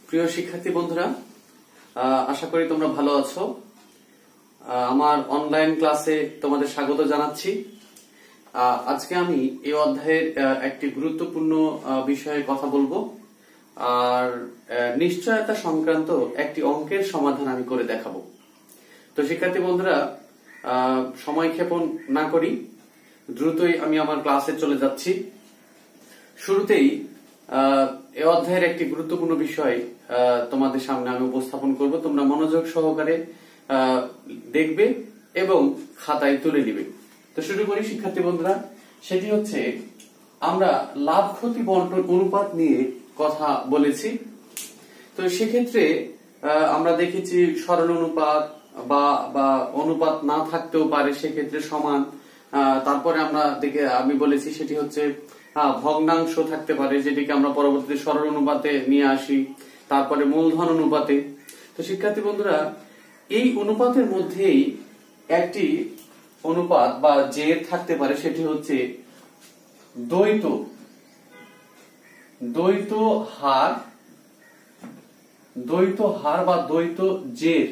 প্রিয় শিক্ষার্থী বন্ধুরা, আশা করি তোমরা ভালো আছো। আমার অনলাইন ক্লাসে তোমাদের স্বাগত জানাচ্ছি। আজকে আমি এই অধ্যায়ের একটি গুরুত্বপূর্ণ বিষয়ে কথা বলবো, আর নিশ্চয়তা সংক্রান্ত একটি অঙ্কের সমাধান আমি করে দেখাবো। তো শিক্ষার্থী বন্ধুরা, সময় ক্ষেপণ না করি দ্রুতই আমি আমার ক্লাসে চলে যাচ্ছি। শুরুতেই এই অধ্যায়ের একটি গুরুত্বপূর্ণ বিষয় তোমাদের সামনে আমি উপস্থাপন করব। তোমরা মনোযোগ সহকারে দেখবে এবং খাতায় তুলে নিবে। তো শুরু করি শিক্ষার্থী বন্ধুরা। সেটি হচ্ছে, আমরা লাভ ক্ষতি বন্টন অনুপাত নিয়ে কথা বলেছি। তো সেক্ষেত্রে আমরা দেখেছি সরল অনুপাত বা অনুপাত না থাকতেও পারে, সেক্ষেত্রে সমান। তারপরে আমি বলেছি সেটি হচ্ছে ভগ্নাংশ থাকতে পারে, যেটিকে আমরা পরবর্তীতে সরল অনুপাতে নিয়ে আসি, তারপরে মূলধন অনুপাতে। তো শিক্ষার্থী বন্ধুরা, এই অনুপাতের মধ্যেই একটি অনুপাত বা জের থাকতে পারে, সেটি হচ্ছে দ্বৈত হার বা দ্বৈত জের।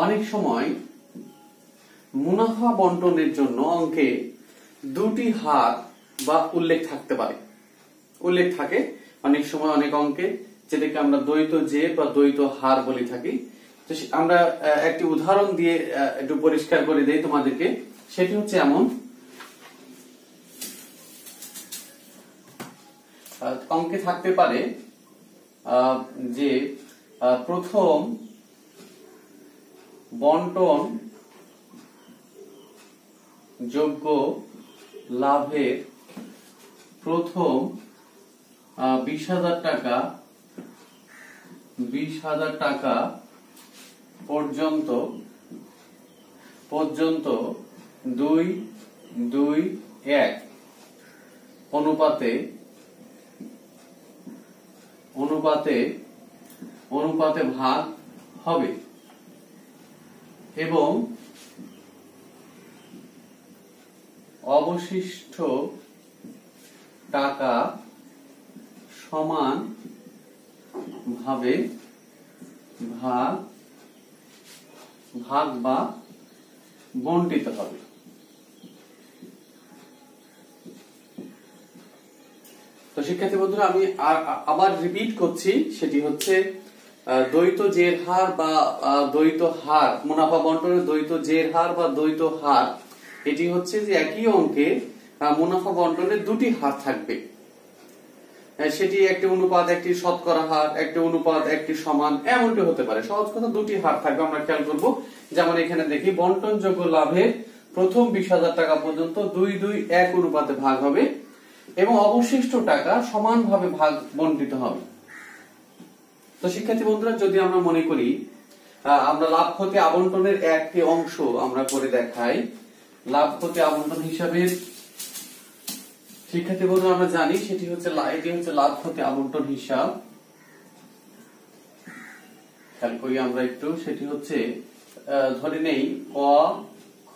অনেক সময় মুনাফা বন্টনের জন্য অঙ্কে দুটি হার বা উল্লেখ থাকতে পারে, উল্লেখ থাকে অনেক সময় অনেক অঙ্কে, যেটাকে আমরা দ্বৈত জের বা দ্বৈত হার বলে থাকি। তো আমরা একটি উদাহরণ দিয়ে একটু পরিষ্কার করে দেই তোমাদেরকে। সেটি হচ্ছে এমন, অঙ্কে থাকতে পারে যে প্রথম বন্টন যোগ্য লাভের প্রথম 20,000 টাকা পর্যন্ত 2-2-1 অনুপাতে ভাগ হবে এবং অবশিষ্ট টাকা সমান ভাবে ভাগ বা বন্টিত হবে। তো শিক্ষার্থী বন্ধুরা, আমি আবার রিপিট করছি, সেটি হচ্ছে দ্বৈত জের হার বা দ্বৈত হার, মুনাফা বন্টনের দ্বৈত জের হার বা দ্বৈত হার। এটি হচ্ছে যে একই অঙ্কে মুনাফা বন্টনের দুটি হার থাকবে, সেটি একটি অনুপাত একটি শতকরা হার, একটি অনুপাত একটি সমান, এমনটি হতে পারে। সহজ কথা, দুটি হার থাকবে। আমরা খেয়াল করব, যেমন এখানে দেখি বন্টনযোগ্য লাভের প্রথম 20,000 টাকা পর্যন্ত 2-2-1 অনুপাতে ভাগ হবে এবং অবশিষ্ট টাকা সমানভাবে ভাগ বন্টিত হবে। তো শিক্ষার্থী বন্ধুরা, যদি আমরা মনে করি আমরা লাভ ক্ষতি আবন্টনের একটি অংশ আমরা করে দেখাই, লাভ ক্ষতি আবন্টন হিসাবে শিক্ষার্থী বন্ধুরা আমরা জানি এটি হচ্ছে লাভ ক্ষতি আবন্টন হিসাব। খেয়াল করি আমরা একটু, সেটি হচ্ছে ধরে নেই ক, খ,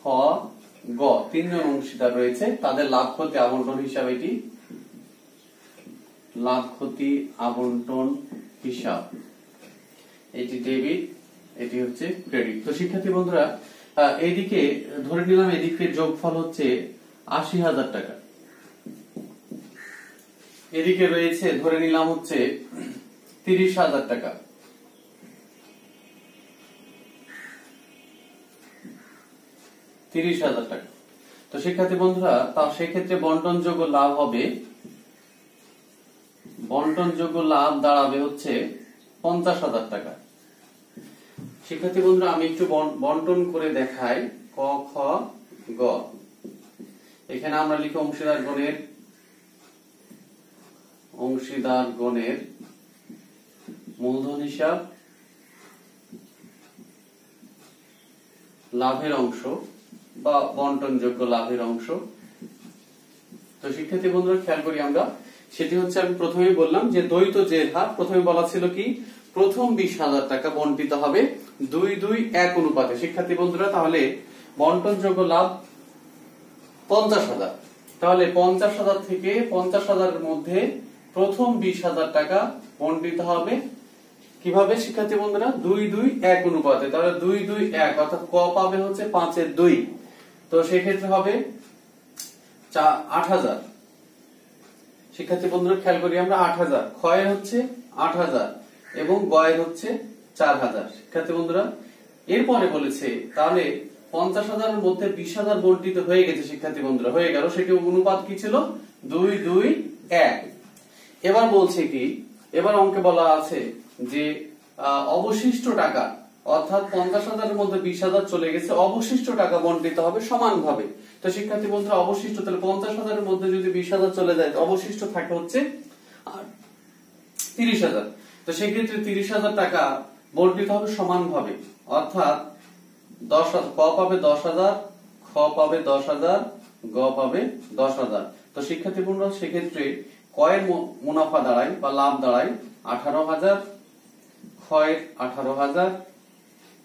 গ 3 জন অংশীদার রয়েছে, তাদের লাভ ক্ষতি আবন্টন হিসাব। এটি লাভ ক্ষতি আবন্টন হিসাব, এটি ডেবিট, এটি হচ্ছে ক্রেডিট। তো শিক্ষার্থী বন্ধুরা, এইদিকে ধরে নিলাম এদিকে যোগফল হচ্ছে 80,000 টাকা, এদিকে রয়েছে ধরে নিলাম হচ্ছে 30,000 টাকা। তো শিক্ষার্থী বন্ধুরা, তা সেক্ষেত্রে বন্টনযোগ্য লাভ হবে, বন্টনযোগ্য লাভ দাঁড়াবে হচ্ছে 50,000 টাকা। শিক্ষার্থী বন্ধুরা, আমি একটু বন্টন করে দেখাই। ক, খ, গ। এখানে আমরা লিখি অংশীদার গণের মূলধন হিসাব, লাভের অংশ বা বন্টনযোগ্য লাভের অংশ। তো শিক্ষার্থী বন্ধুরা, খেয়াল করি আমরা, সেটি হচ্ছে আমি প্রথমেই বললাম যে দ্বৈত জের হার। প্রথমে বলা ছিল কি, প্রথম 20,000 টাকা বন্টিত হবে 2-2-1 অনুপাতে। শিক্ষার্থী বন্ধুরা, তাহলে বন্টনযোগ্য লাভ 50,000, তাহলে 50,000 থেকে 50,000 এর মধ্যে প্রথম 20,000 টাকা বন্টিত হবে কিভাবে শিক্ষার্থী বন্ধুরা? 2-2-1 অনুপাতে। তাহলে 2-2-1 অর্থাৎ ক পাবে হচ্ছে 5/2, তো সেক্ষেত্রে হবে 8,000। শিক্ষার্থী বন্ধুরা খেয়াল করি আমরা 8,000, ক্ষয়ের হচ্ছে 8,000 এবং গয়ের হচ্ছে 4,000। শিক্ষার্থী বন্ধুরা এরপরে বলেছে তাহলে 50,000 এর মধ্যে 20,000 বন্টিত হয়ে গেছে। শিক্ষার্থী বন্ধুরা হয়ে গেল, সেটি অনুপাত কি ছিল? 2-2-1। এবার বলছে কি, এবার অঙ্কে বলা আছে যে অবশিষ্ট টাকা, অর্থাৎ 50,000 এর মধ্যে 20,000 চলে গেছে, অবশিষ্ট টাকা বন্টিত হবে সমানভাবে। তো শিক্ষার্থী বন্ধুরা অবশিষ্ট, তাহলে 50,000 এর মধ্যে যদি 20,000 চলে যায়, অবশিষ্ট থাকে হচ্ছে 30,000। তো সেই ক্ষেত্রে 30,000 টাকা বন্টিত হবে সমানভাবে, অর্থাৎ 10,000, ক পাবে 10,000, খ পাবে 10,000, গ পাবে 10,000। তো শিক্ষার্থী বন্ধুরা সেক্ষেত্রে কয়ের মুনাফা দাঁড়ায় বা লাভ দাঁড়ায় 18,000, ক্ষয়ের 18,000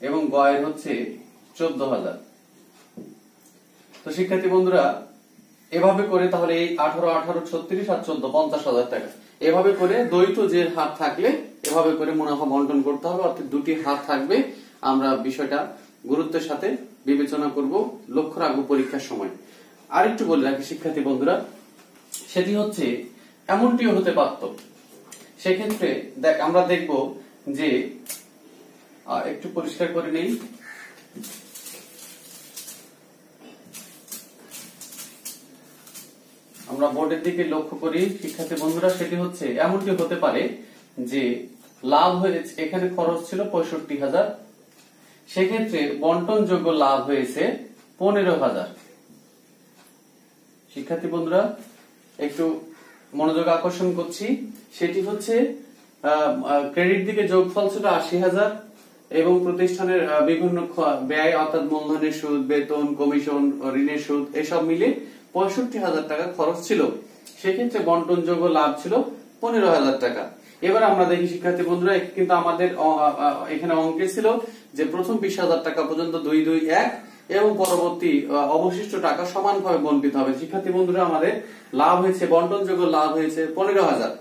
এবং গয়ের হচ্ছে 14,000। তো শিক্ষার্থী বন্ধুরা এভাবে করে তাহলে এই 18, 18, 36 আর 14, 50,000 টাকা এভাবে করে দ্বৈত যে হার থাকলে এভাবে করে মুনাফা বন্টন করতে হবে, অর্থাৎ দুটি হার থাকবে। আমরা বিষয়টা গুরুত্বের সাথে বিবেচনা করব, লক্ষ্য রাখবো পরীক্ষার সময়। আরেকটু বলে রাখি শিক্ষার্থী বন্ধুরা, সেটি হচ্ছে এমনটিও হতে পারত। সেক্ষেত্রে আমরা দেখব যে একটু পরিষ্কার করে নেই, আমরা বোর্ডের দিকে লক্ষ্য করি শিক্ষার্থী বন্ধুরা, সেটি হচ্ছে এমনটি হতে পারে যে লাভ হয়েছে, এখানে খরচ ছিল 65,000, সেক্ষেত্রে বন্টনযোগ্য লাভ হয়েছে 15,000। শিক্ষার্থী বন্ধুরা একটু মনোযোগ আকর্ষণ করছি, সেটি হচ্ছে ক্রেডিট দিকে যোগফল ছিল 80,000 এবং প্রতিষ্ঠানের বিভিন্ন ব্যয় অর্থাৎ মূলধনের সুদ, বেতন, কমিশন, ঋণের সুদ এসব মিলে 65,000 টাকা খরচ ছিল। সেক্ষেত্রে বন্টনযোগ্য লাভ ছিল 15,000 টাকা। এবার আমরা দেখি শিক্ষার্থী বন্ধুরা, কিন্তু আমাদের এখানে অঙ্কে ছিল যে প্রথম 20,000 টাকা পর্যন্ত 2-2-1 এবং পরবর্তী অবশিষ্ট টাকা সমানভাবে বন্টিত হবে। শিক্ষার্থী বন্ধুরা আমাদের লাভ হয়েছে, বন্টনযোগ্য লাভ হয়েছে 15,000,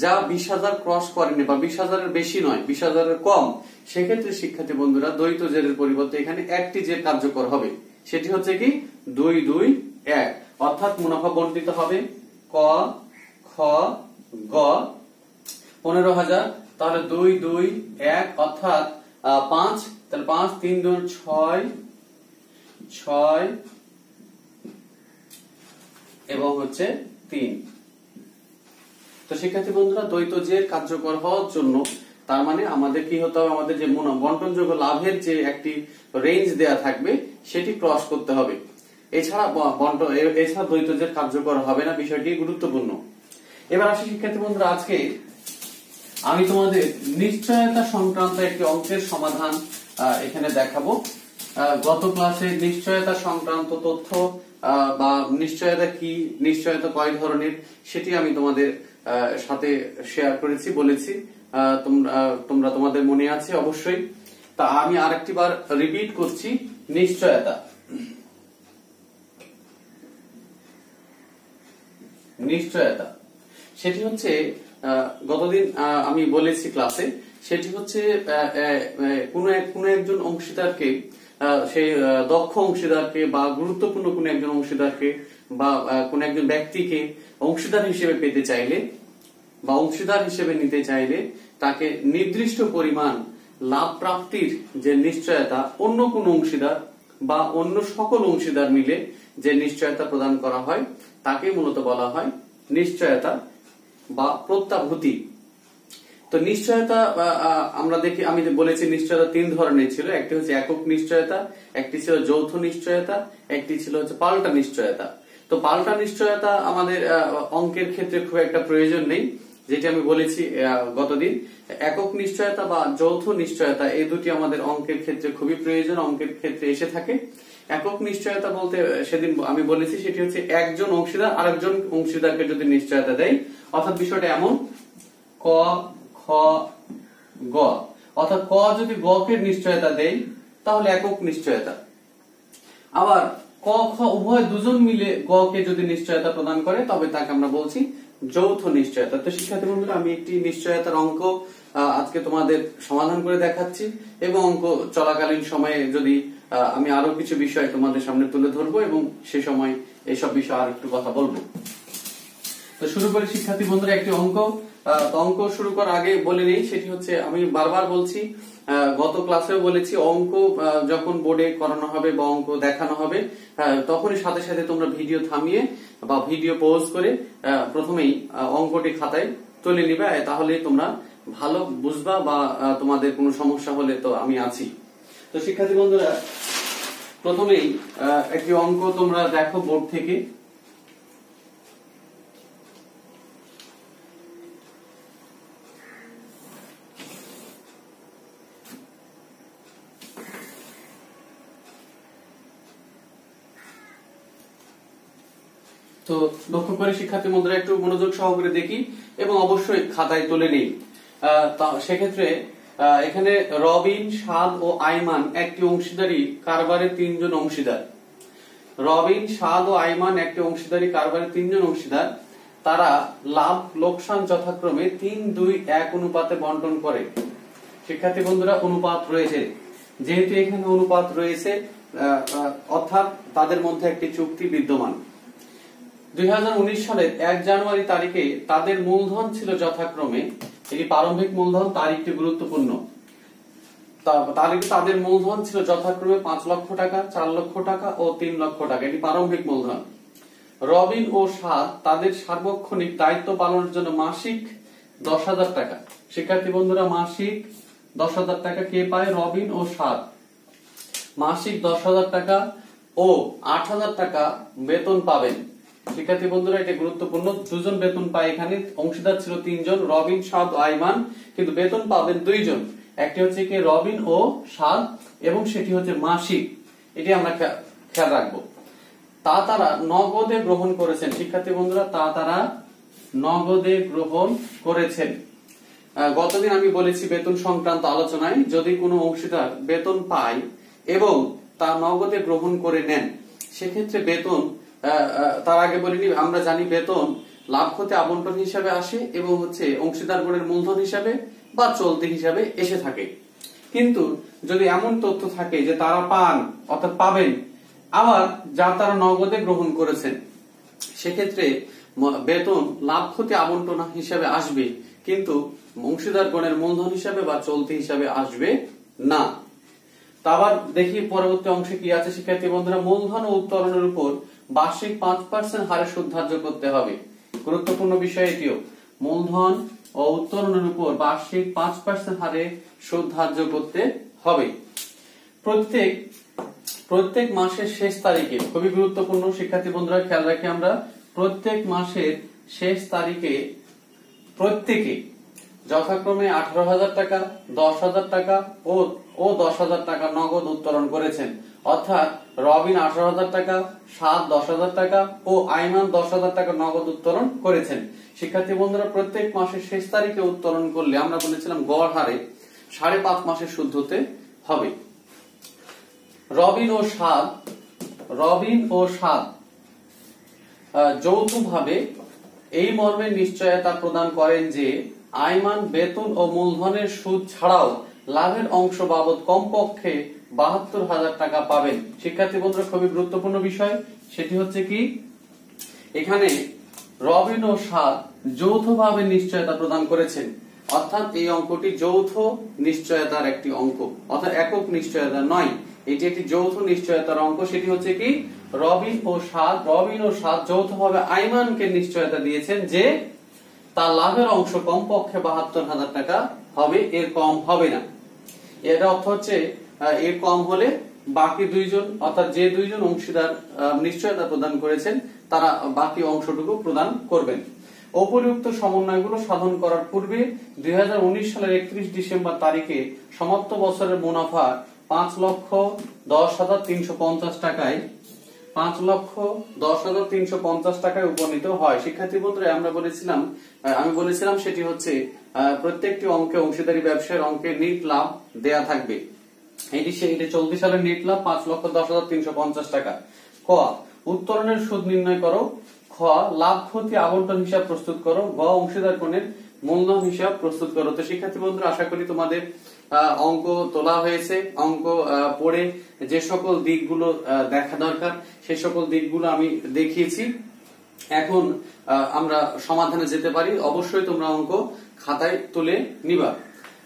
যা 20,000 ক্রস করেনি বা 20,000 এর বেশি নয়, 20,000 এর কম। সেক্ষেত্রে শিক্ষার্থী বন্ধুরা দ্বৈত জেরের পরিবর্তে এখানে একটি জের কার্যকর হবে, সেটি হচ্ছে কি 2-2-1, অর্থাৎ মুনাফা বন্টিত হবে ক, খ, গ 15,000। তাহলে 2-2-1 অর্থাৎ 5, তাহলে 5, 3, 2, 6 এবং হচ্ছে 3। তো শিক্ষার্থী বন্ধুরা দ্বৈত জের কার্যকর হওয়ার জন্য তার মানে আমাদের কি হতে হবে, আমাদের যে বন্টনযোগ্য লাভের যে একটি রেঞ্জ দেয়া থাকবে সেটি ক্রস করতে হবে, এছাড়া দ্বৈত জের কার্যকর হবে না, বিষয়টি গুরুত্বপূর্ণ। এবার আসি শিক্ষার্থী বন্ধুরা, আজকে আমি তোমাদের নিশ্চয়তা সংক্রান্ত একটি অঙ্কের সমাধান এখানে দেখাবো। গত ক্লাসে নিশ্চয়তা সংক্রান্ত তথ্য বা নিশ্চয়তা কি, নিশ্চয়তা কয় ধরনের, সেটি আমি তোমাদের সাথে শেয়ার করেছি, বলেছি, তোমরা তোমাদের মনে আছে অবশ্যই। তা আমি আরেকটি বার রিপিট করছি, নিশ্চয়তা। নিশ্চয়তা সেটি হচ্ছে গতদিন আমি বলেছি ক্লাসে, সেটি হচ্ছে কোন একজন অংশীদারকে, সেই দক্ষ অংশীদারকে বা গুরুত্বপূর্ণ কোন একজন অংশীদারকে বা কোন একজন ব্যক্তিকে অংশীদার হিসেবে পেতে চাইলে বা অংশীদার হিসেবে নিতে চাইলে তাকে নির্দিষ্ট পরিমাণ লাভ প্রাপ্তির যে নিশ্চয়তা অন্য কোন অংশীদার বা অন্য সকল অংশীদার মিলে যে নিশ্চয়তা প্রদান করা হয় তাকে মূলত বলা হয় নিশ্চয়তা বা প্রত্যাভূতি। তো নিশ্চয়তা আমরা দেখি, আমি বলেছি নিশ্চয়তা 3 ধরনের ছিল, একটি হচ্ছে একক নিশ্চয়তা, একটি ছিল যৌথ নিশ্চয়তা, একটি ছিল হচ্ছে পাল্টা নিশ্চয়তা। তো পাল্টা নিশ্চয়তা আমাদের অঙ্কের ক্ষেত্রে খুব একটা প্রয়োজন নেই, যেটি আমি বলেছি গতদিন। একক নিশ্চয়তা বা যৌথ নিশ্চয়তা এই দুটি আমাদের অঙ্কের ক্ষেত্রে খুবই প্রয়োজন, অঙ্কের ক্ষেত্রে এসে থাকে। একক নিশ্চয়তা বলতে সেদিন আমি বলেছি সেটি হচ্ছে একজন অংশীদার আরেকজন অংশীদারকে যদি নিশ্চয়তা দেয়, অর্থাৎ বিষয়টা এমন ক, খ, গ, অর্থাৎ ক যদি গ কে নিশ্চয়তা দেয় তাহলে একক নিশ্চয়তা। আবার খ ক খ উভয় দুজন মিলে গ কে যদি নিশ্চয়তা প্রদান করে তবে তাকে আমরা বলছি যৌথ নিশ্চয়তা। তো শিক্ষার্থী বন্ধুরা, আমি একটি নিশ্চয়তার অঙ্ক আজকে তোমাদের সমাধান করে দেখাচ্ছি এবং অঙ্ক চলাকালীন সময়ে যদি আমি আরো কিছু বিষয় তোমাদের সামনে তুলে ধরবো এবং সে সময় এইসব বিষয়ে আর একটু কথা বলবো। তো শুরু করি শিক্ষার্থী বন্ধুরা একটি অঙ্ক। অঙ্ক শুরু করার আগে বলে নেই, সেটি হচ্ছে আমি বারবার বলছি, গত ক্লাসেও বলেছি, অঙ্ক যখন বোর্ডে করানো হবে বা অঙ্ক দেখানো হবে তখনই সাথে সাথে তোমরা ভিডিও থামিয়ে বা ভিডিও পজ করে প্রথমেই অঙ্কটি খাতায় তুলে নিবে, তাহলে তোমরা ভালো বুঝবা বা তোমাদের কোনো সমস্যা হলে তো আমি আছি। তো শিক্ষার্থী বন্ধুরা, প্রথমেই একটি অঙ্ক তোমরা দেখো বোর্ড থেকে। তো লক্ষ্য করে শিক্ষার্থী বন্ধুরা একটু মনোযোগ সহকারে দেখি এবং অবশ্যই খাতায় তুলে নিই। সেক্ষেত্রে এখানে রবিন, সাদ ও আইমান একটি অংশীদারি কারবারে 3 জন অংশীদার। রবিন, সাদ ও আইমান একটি অংশীদারি কারবারে 3 জন অংশীদার। তারা লাভ লোকসান যথাক্রমে 3-2-1 অনুপাতে বন্টন করে। শিক্ষার্থী বন্ধুরা, অনুপাত রয়েছে, যেহেতু এখানে অনুপাত রয়েছে অর্থাৎ তাদের মধ্যে একটি চুক্তি বিদ্যমান। 2019 সালের 1 জানুয়ারি তারিখে তাদের মূলধন ছিল যথাক্রমে, এটি প্রারম্ভিক মূলধন, তারিখটি গুরুত্বপূর্ণ, তাদের মূলধন ছিল যথাক্রমে 5 লক্ষ টাকা, 4 লক্ষ টাকা ও 3 লক্ষ টাকা, এটি প্রারম্ভিক মূলধন। রবিন ও সাদ তাদের সার্বক্ষণিক দায়িত্ব পালনের জন্য মাসিক 10,000 টাকা। শিক্ষার্থী বন্ধুরা, মাসিক 10,000 টাকা কে পায়? রবিন ও সাদ মাসিক 10,000 টাকা ও 8,000 টাকা বেতন পাবেন। শিক্ষার্থী বন্ধুরা, এটা গুরুত্বপূর্ণ, দুজন বেতন পায়। এখানে অংশীদার ছিল 3 জন, রবিন, সাদ ও আইমান, কিন্তু বেতন পাবেন 2 জন। একটি হচ্ছে কি রবিন ও সাদ এবং সেটি হচ্ছে মাসিক, এটি আমরা খেয়াল রাখবো। তারা নগদে গ্রহণ করেছেন। শিক্ষার্থী বন্ধুরা, তারা নগদে গ্রহণ করেছেন। গতদিন আমি বলেছি বেতন সংক্রান্ত আলোচনায়, যদি কোনো অংশীদার বেতন পায় এবং তা নগদে গ্রহণ করে নেন, সেক্ষেত্রে বেতন, তার আগে বলিনি, আমরা জানি বেতন লাভ ক্ষতি আবন্টন হিসাবে আসে এবং হচ্ছে অংশীদারগণের মূলধন হিসাবে বা চলতি হিসাবে এসে থাকে। কিন্তু যদি এমন তথ্য থাকে যে তারা পান অর্থাৎ পাবেন, আবার যা তারা নগদে গ্রহণ করেছেন, সেক্ষেত্রে বেতন লাভ ক্ষতি আবন্টন হিসাবে আসবে, কিন্তু অংশীদারগণের মূলধন হিসাবে বা চলতি হিসাবে আসবে না। আবার দেখি পরবর্তী অংশে কি আছে শিক্ষার্থী বন্ধুরা। মূলধন ও উত্তোলনের উপর বার্ষিক 5% হারে সুদ ধার্য করতে হবে। গুরুত্বপূর্ণ বিষয় এটিও, মূলধন ও উত্তোলনের উপর বার্ষিক 5% হারে সুদ ধার্য করতে হবে। প্রত্যেক মাসের শেষ তারিখে, খুবই গুরুত্বপূর্ণ শিক্ষার্থী বন্ধুরা, খেয়াল রাখি আমরা, প্রত্যেক মাসের শেষ তারিখে প্রত্যেকে যথাক্রমে 18,000 টাকা, 10,000 টাকা ও 10,000 টাকা নগদ উত্তোলন করেছেন। অর্থাৎ রবিন 18,000 টাকা, সাদ 10,000 টাকা ও আইমান 10,000 টাকা নগদ উত্তোলন করেছেন। শিক্ষার্থী বন্ধুরা, প্রত্যেক মাসের শেষ তারিখে উত্তোলন করলে আমরা বলেছিলাম গড় হারে 5.5 মাসের সুদ হতে হবে। রবিন ও সাদ যৌথভাবে এই মর্মে নিশ্চয়তা প্রদান করেন যে আইমান বেতন ও মূলধনের সুদ ছাড়াও লাভের অংশ বাবদ কমপক্ষে 72,000 টাকা পাবেন। শিক্ষার্থী বন্ধুরা, খুবই গুরুত্বপূর্ণ বিষয়, সেটি হচ্ছে কি, এখানে রবিন ও সাদ যৌথভাবে নিশ্চয়তা প্রদান করেছেন, অর্থাৎ এই অঙ্কটি যৌথ নিশ্চয়তার একটি অঙ্ক, অর্থাৎ একক নিশ্চয়তা নয়, এটি একটি যৌথ নিশ্চয়তার অঙ্ক। সেটি হচ্ছে কি, রবিন ও সাদ যৌথভাবে আইমানকে নিশ্চয়তা দিয়েছেন যে তার লাভের অংশ কমপক্ষে 72,000 টাকা হবে, এর কম হবে না। এর অর্থ হচ্ছে এর কম হলে বাকি 2 জন, অর্থাৎ যে 2 জন অংশীদার নিশ্চয়তা প্রদান করেছেন, তারা বাকি অংশটুকু প্রদান করবেন। উপরিউক্ত সমন্বয়গুলো সাধন করার পূর্বে 2019 সালের 31 ডিসেম্বর তারিখে সমাপ্ত বছরের মুনাফা 5,10,350 টাকায় 5,10,350 টাকায় উপনীত হয়। শিক্ষার্থী বন্ধুরা, আমি বলেছিলাম সেটি হচ্ছে প্রত্যেকটি অঙ্কে অংশীদারি ব্যবসায়ের অঙ্কে নিট লাভ দেয়া থাকবে। এটি চলতি সালের নিট লাভ 5,10,350 টাকা। ক উত্তোলনের সুদ নির্ণয় করো, খ লাভ ক্ষতি আবন্টন হিসাব প্রস্তুত করো, গ অংশীদার কোণের মূলধন হিসাব প্রস্তুত করো। তো শিক্ষার্থী বন্ধুরা, আশা করি তোমাদের অঙ্ক তোলা হয়েছে। অঙ্ক পড়ে যে সকল দিকগুলো দেখা দরকার সেই সকল দিকগুলো আমি দেখিয়েছি। এখন আমরা সমাধানে যেতে পারি। অবশ্যই তোমরা অঙ্ক খাতায় তুলে নিবা।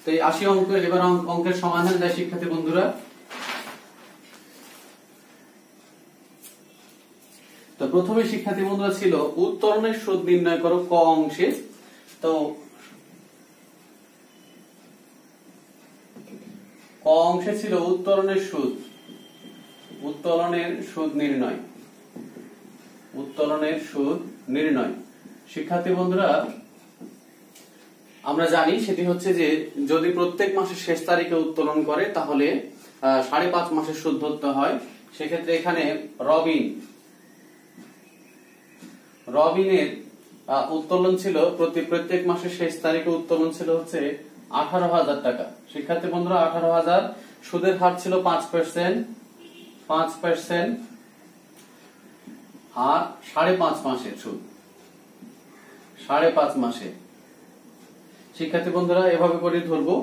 তো এই 80 অঙ্ক, এবার অঙ্কের সমাধান দেয় শিক্ষার্থী বন্ধুরা। তো প্রথমে শিক্ষার্থী বন্ধুরা ছিল উত্তোলনের সুদ নির্ণয় করো ক অংশে। তো ক অংশে ছিল উত্তোলনের সুদ, উত্তোলনের সুদ নির্ণয়, উত্তোলনের সুদ নির্ণয়। শিক্ষার্থী বন্ধুরা, আমরা জানি সেটি হচ্ছে যে যদি প্রত্যেক মাসের শেষ তারিখে উত্তোলন করে তাহলে 5.5 মাসের সুদ ধরতে হয়। সেক্ষেত্রে এখানে রবিনের উত্তোলন ছিল প্রত্যেক মাসের শেষ তারিখে উত্তোলন ছিল হচ্ছে 18,000 টাকা। শিক্ষার্থী বন্ধুরা, 18,000, সুদের হার ছিল 5%, আর 5.5 মাসের সুদ, 5.5 মাসে। শিক্ষার্থী বন্ধুরা, এভাবে করে ধরবো,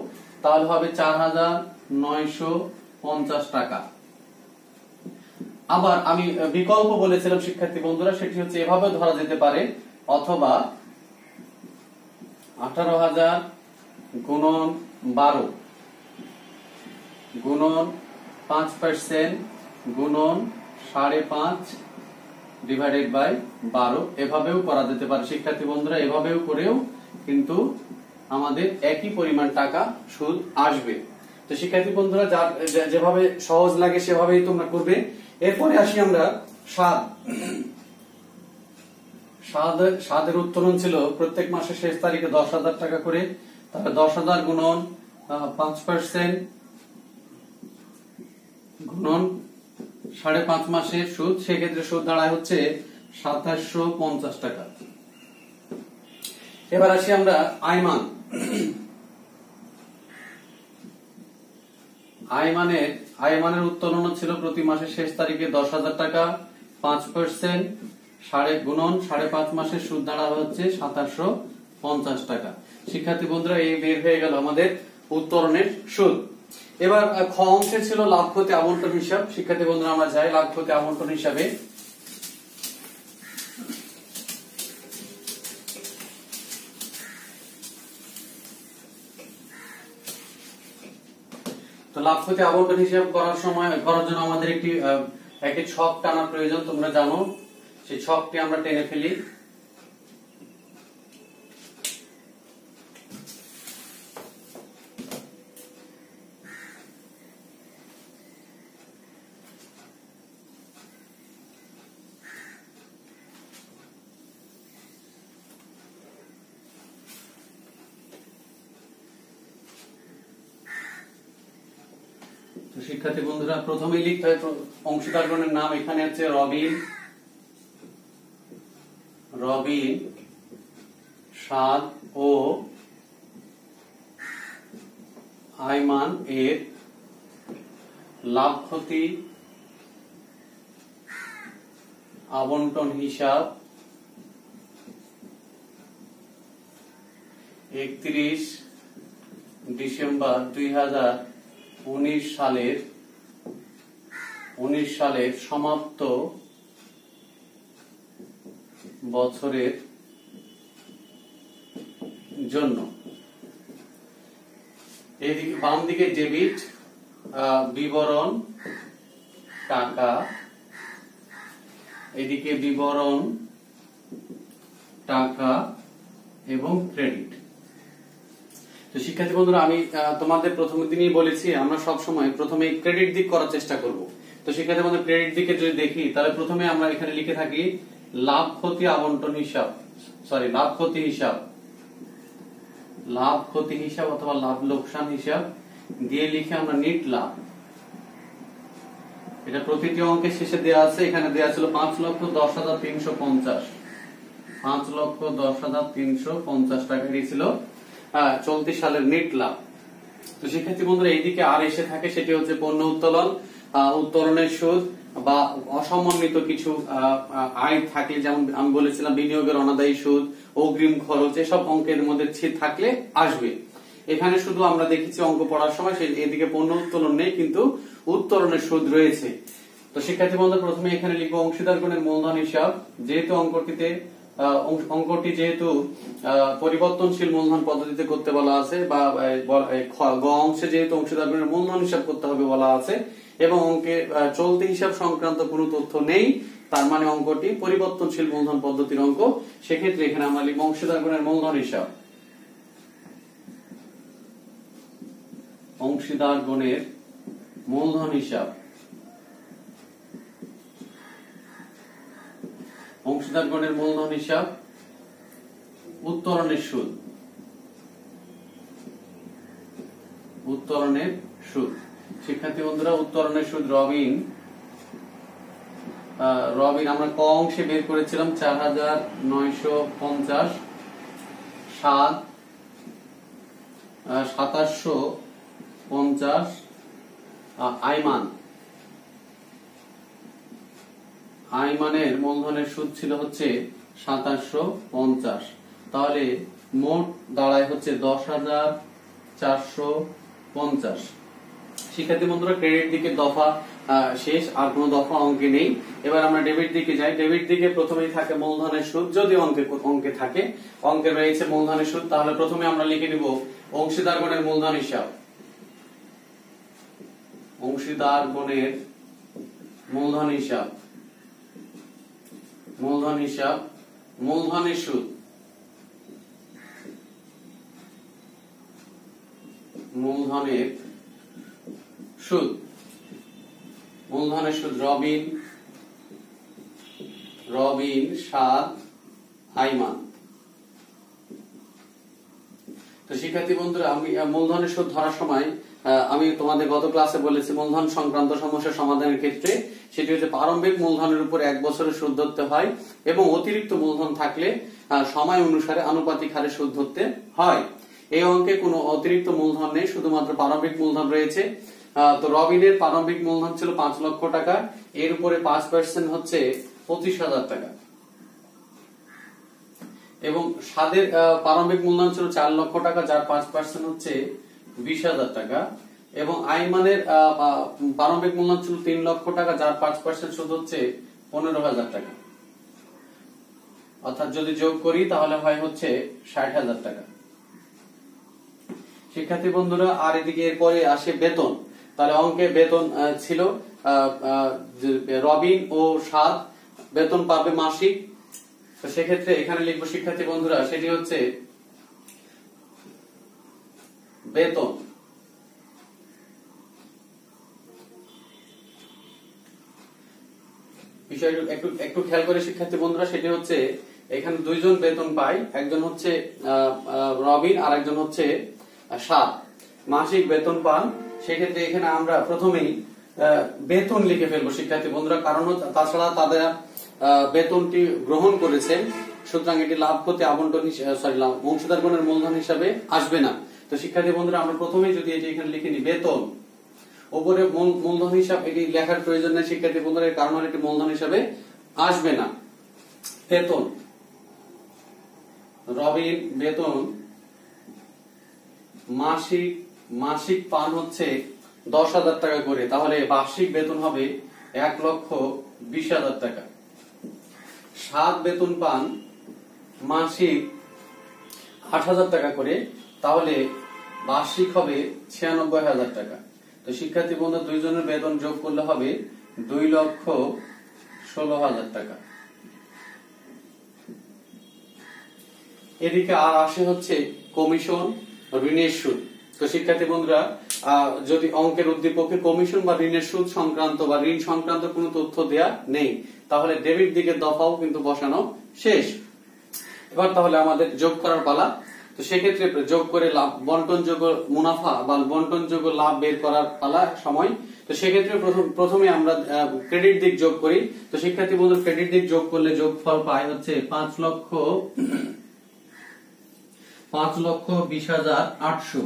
তাহলে হবে 4,950 টাকা। আবার আমি বিকল্প বলেছিলাম শিক্ষার্থী বন্ধুরা, সেটি হচ্ছে এভাবে ধরা যেতে পারে, অথবা 18,000 গুণন 12 গুণন 5% গুণন 5.5 ডিভাইডেড বাই 12, এভাবেও করা যেতে পারে। শিক্ষার্থী বন্ধুরা, এভাবেও করেও কিন্তু আমাদের একই পরিমাণ টাকা সুদ আসবে। তো শিক্ষার্থী বন্ধুরা, যেভাবে সহজ লাগে সেভাবেই তোমরা করবে। এরপরে আসি আমরা স্বাদের উত্তোলন ছিল প্রত্যেক মাসের শেষ তারিখে 10,000 টাকা করে। তাহলে 10,000 গুণন 5% গুণন 5.5 মাসের সুদ, সেক্ষেত্রে সুদ দাঁড়ায় হচ্ছে 2750 টাকা। এবার আসি আমরা আইমানের উত্তোলন ছিল প্রতি মাসের শেষ তারিখে 10,000 টাকা, 5% গুণন 5.5 মাসের সুদ দাঁড়াবে হচ্ছে 2750 টাকা। শিক্ষার্থী বন্ধুরা, এই বের হয়ে গেল আমাদের উত্তোলনের সুদ। এবার খ অংশে ছিল লাভ ক্ষতি আবন্টন হিসাব। শিক্ষার্থী বন্ধুরা, আমরা যাই লাভ ক্ষতি আবন্টন হিসাবে। তো লাভ ক্ষতি আবন্টন হিসাব করার জন্য আমাদের একটি ছক টানা প্রয়োজন, তোমরা জানো। সেই ছকটি আমরা টেনে ফেলি। শিক্ষার্থী বন্ধুরা, প্রথমেই লিখতে হয় অংশীদারগণের নাম। এখানে হচ্ছে রবিন, সাদ ও আইমান এর লাভ ক্ষতি আবন্টন হিসাব 31 ডিসেম্বর 2019 সালের সমাপ্ত বছরের জন্য। এদিকে বাম দিকে ডেবিট বিবরণ টাকা, এদিকে বিবরণ টাকা এবং ক্রেডিট। তো শিক্ষার্থী বন্ধুরা, আমি তোমাদের প্রথম দিনই বলেছি আমরা সবসময় প্রথমে ক্রেডিট দিক করার চেষ্টা করব। তো শিক্ষার্থী বন্ধু, ক্রেডিট দিকে যদি দেখি তাহলে প্রথমে আমরা এখানে লিখে থাকি লাভ ক্ষতি আবন্টন হিসাব, লাভ ক্ষতি হিসাব অথবা লাভ লোকসান হিসাব দিয়ে লিখে আমরা নিট লাভ। এটা প্রতিটি অঙ্কের শেষে দেওয়া আছে। এখানে দেওয়া ছিল 5,10,350, 5,10,350 টাকা দিয়েছিল চলতি সালের নেট লাভ। তো শিক্ষার্থী বন্ধুরা, এইদিকে আর এসে থাকে, সেটি হচ্ছে পণ্য উত্তোলনের সুদ বা অসমন্বিত কিছু আয় থাকলে, যেমন আমি বলেছিলাম বিনিয়োগের অনাদায়ী সুদ, অগ্রিম খরচ, এসব অঙ্কের মধ্যে থাকলে আসবে। এখানে শুধু আমরা দেখেছি অঙ্ক পড়ার সময় এদিকে পণ্য উত্তোলন নেই, কিন্তু উত্তোলনের সুদ রয়েছে। তো শিক্ষার্থী বন্ধু প্রথমে এখানে লিখবো অংশীদারগণের মূলধন হিসাব। যেহেতু অঙ্কটি যেহেতু পরিবর্তনশীল মূলধন পদ্ধতিতে করতে বলা আছে, বা গ অংশে যেহেতু অংশীদারগণের মূলধন হিসাব করতে হবে বলা আছে, এবং অঙ্কে চলতি হিসাব সংক্রান্ত কোনো তথ্য নেই, তার মানে অঙ্কটি পরিবর্তনশীল মূলধন পদ্ধতির অঙ্ক। সেক্ষেত্রে এখানে আমরা লিখব অংশীদারগণের মূলধন হিসাব। অংশীদারগণের মূলধন হিসাব। অংশীদারগণের মূলধন হিসাব, উত্তোলনের সুদ। উত্তোলনের সুদ শিক্ষার্থী বন্ধুরা, উত্তোলনের সুদ রবিন আমরা ক অংশে বের করেছিলাম 4950, 2750 আইমানের মূলধনের সুদ ছিল হচ্ছে 2750। তাহলে মোট দাঁড়ায় হচ্ছে 10,450। শিক্ষার্থী বন্ধুরা ক্রেডিট দিকে দফা শেষ, আর কোনো দফা অঙ্কে নেই। এবার আমরা ডেবিট দিকে যাই। ডেবিট দিকে প্রথমেই থাকে মূলধনের সুদ, যদি অঙ্কে থাকে, অঙ্কে রয়েছে মূলধনের সুদ, তাহলে প্রথমে আমরা লিখে নিব অংশীদারগণের মূলধন হিসাব। অংশীদারগণের মূলধন হিসাব, মূলধনের সুদ, মূলধনের সুদ রবিন, সাদ, আইমান। তো শিক্ষার্থী বন্ধুরা, আমি মূলধনের সুদ ধরার সময় আমি তোমাদের গত ক্লাসে বলেছি মূলধন সংক্রান্ত সমস্যা সমাধানের ক্ষেত্রে সেটি হচ্ছে প্রারম্ভিক মূলধনের উপর 1 বছরের সুদ ধরতে হয়, এবং অতিরিক্ত মূলধন থাকলে সময় অনুসারে আনুপাতিক হারে সুদ ধরতে হয়। এই অঙ্কে কোনো অতিরিক্ত মূলধন নেই, শুধুমাত্র প্রারম্ভিক মূলধন রয়েছে। তো রবিনের প্রারম্ভিক মূলধন ছিল 5 লক্ষ টাকা, এর উপরে 5% হচ্ছে 25,000 টাকা, এবং সাদের প্রারম্ভিক মূলধন ছিল 4 লক্ষ টাকা, যার 5% হচ্ছে 20,000 টাকা, এবং আইমানের প্রারম্ভিক মূলধন ছিল 3 লক্ষ টাকা, যার 5% সুদ হচ্ছে 15,000 টাকা। অর্থাৎ যদি যোগ করি তাহলে হয় হচ্ছে 60,000 টাকা। শিক্ষার্থী বন্ধুরা, আর এদিকে এরপরে আসে বেতন। তাহলে অঙ্কে বেতন ছিল রবিন ও সাদ বেতন পাবে মাসিক। তো সেক্ষেত্রে এখানে লিখবো শিক্ষার্থী বন্ধুরা, সেটি হচ্ছে বেতন। বিষয়টা একটু খেয়াল করে শিক্ষার্থী বন্ধুরা, সেটি হচ্ছে এখানে দুইজন বেতন পায়, একজন হচ্ছে রবিন আর একজন হচ্ছে সাদ, মাসিক বেতন পান। সেক্ষেত্রে এখানে আমরা প্রথমেই বেতন লিখে ফেলবো শিক্ষার্থী বন্ধুরা, কারণ তাছাড়া তাদের বেতনটি গ্রহণ করেছেন, সুতরাং এটি লাভ ক্ষতি আবন্টন অংশীদারগণের মূলধন হিসাবে আসবে না। তো শিক্ষার্থী বন্ধুরা, আমরা প্রথমেই যদি এটি এখানে লিখে নিই বেতন, উপরে মূলধন হিসাব এটি লেখার প্রয়োজন নেই শিক্ষার্থী বন্ধুরা, কারণ এটি মূলধন হিসাবে আসবে না। বেতন রবিন বেতন মাসিক পান হচ্ছে 10,000 টাকা করে, তাহলে বার্ষিক বেতন হবে 1,20,000 টাকা। সাদ বেতন পান মাসিক 8,000 টাকা করে, তাহলে বার্ষিক হবে 96,000 টাকা। তো শিক্ষার্থী বন্ধু, দুইজনের বেতন যোগ করলে হবে 2,16,000 টাকা। এদিকে আর আসে হচ্ছে কমিশন, ঋণের সুদ। তো শিক্ষার্থী বন্ধুরা, যদি অঙ্কের উদ্দীপকে কমিশন বা ঋণের সুদ সংক্রান্ত বা ঋণ সংক্রান্ত কোনো তথ্য দেয়া নেই, তাহলে ডেবিট দিকের দফাও কিন্তু বসানো শেষ। এবার তাহলে আমাদের যোগ করার পালা। তো সেক্ষেত্রে যোগ করে লাভ বন্টনযোগ্য মুনাফা বা বন্টনযোগ্য লাভ বের করার পালা সময়। তো সেক্ষেত্রে প্রথমে আমরা ক্রেডিট দিক যোগ করি। তো শিক্ষার্থী বন্ধু, ক্রেডিট দিক যোগ করলে যোগফল পাই হচ্ছে 5,20,800।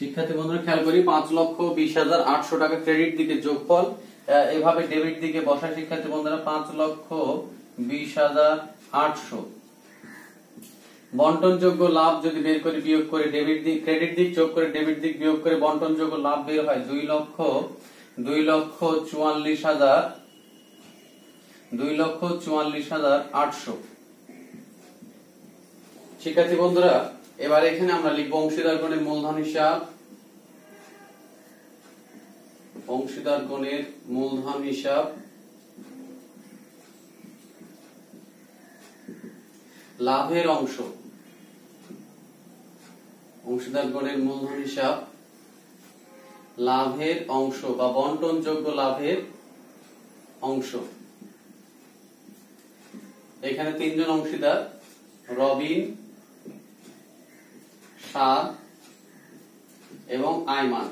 শিক্ষার্থী বন্ধুরা খেয়াল করি 5,20,800 টাকা ক্রেডিট দিকে যোগফল এভাবে ডেবিট দিকে বসা। শিক্ষার্থী বন্ধুরা 5,20,800 বন্টনযোগ্য লাভ যদি বের করে বিয়োগ করে ডেবিট দিক ক্রেডিট দিক যোগ করে ডেবিট দিক বিয়োগ করে বন্টনযোগ্য লাভ বের হয় 2,44,800। শিক্ষার্থী বন্ধুরা এবার এখানে আমরা লিখব অংশীদার গণের মূলধন হিসাব। অংশীদার গণের মূলধন হিসাব লাভের অংশ। অংশীদার গণের মূলধন হিসাব লাভের অংশ বা বন্টনযোগ্য লাভের অংশ। এখানে তিনজন অংশীদার রবিন, সাদ এবং আইমান।